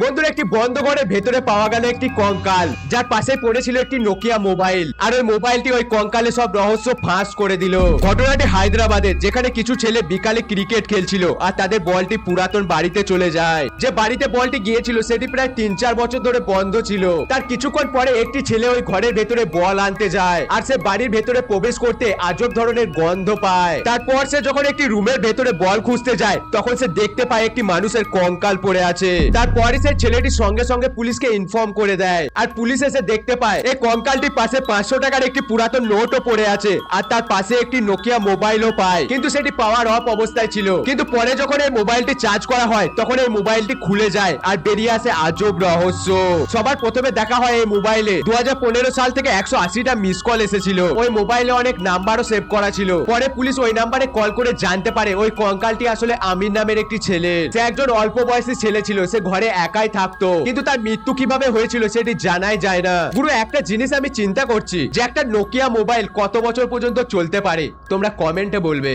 বন্ধুরা, একটি বন্ধ ঘরের ভেতরে পাওয়া গেল একটি কঙ্কাল, যার পাশে পড়েছিল একটি নোকিয়া মোবাইল। আর ওই মোবাইলটি ওই কঙ্কালে সব রহস্য ফাঁস করে দিল। ঘটনাটি হায়দ্রাবাদের, যেখানে কিছু ছেলে বিকালে ক্রিকেট খেলছিল আর তাদের বলটি পুরাতন বাড়িতে চলে যায়। যে বাড়িতে বলটি গিয়েছিল সেটি প্রায় 3-4 বছর ধরে বন্ধ ছিল। তার কিছুক্ষণ পরে একটি ছেলে ওই ঘরের ভেতরে বল আনতে যায়, আর সে বাড়ির ভেতরে প্রবেশ করতে আজব ধরনের গন্ধ পায়। তারপর সে যখন একটি রুমের ভেতরে বল খুঁজতে যায়, তখন সে দেখতে পায় একটি মানুষের কঙ্কাল পড়ে আছে। তারপরে সেই ছেলেটি সঙ্গে সঙ্গে পুলিশকে ইনফর্ম করে দেয়, আর পুলিশ এসে দেখতে পায় এই কঙ্কালটির পাশে 500 টাকার একটি পুরাতন নোটও পড়ে আছে, আর তার পাশে একটি নোকিয়া মোবাইলও পায়, কিন্তু সেটি পাওয়ার অফ অবস্থায় ছিল। কিন্তু পরে যখন এই মোবাইলটি চার্জ করা হয়, তখন এই মোবাইলটি খুলে যায় আর বেরিয়ে আসে আজব রহস্য। সবার প্রথমে দেখা হয় এই মোবাইলে 2015 সাল থেকে 180টা মিস কল এসেছিল। ওই মোবাইলে অনেক নাম্বারও সেভ করা ছিল। পরে পুলিশ ওই নাম্বারে কল করে জানতে পারে ওই কঙ্কালটি আসলে আমির নামের একটি ছেলে। সে একজন অল্প বয়সী ছেলে ছিল, সে ঘরে একাই থাকতো, কিন্তু তার মৃত্যু কিভাবে হয়েছিল সেটি জানাই যায় না। পুরো একটা জিনিস আমি চিন্তা করছি যে একটা নোকিয়া মোবাইল কত বছর পর্যন্ত চলতে পারে, তোমরা কমেন্টে বলবে।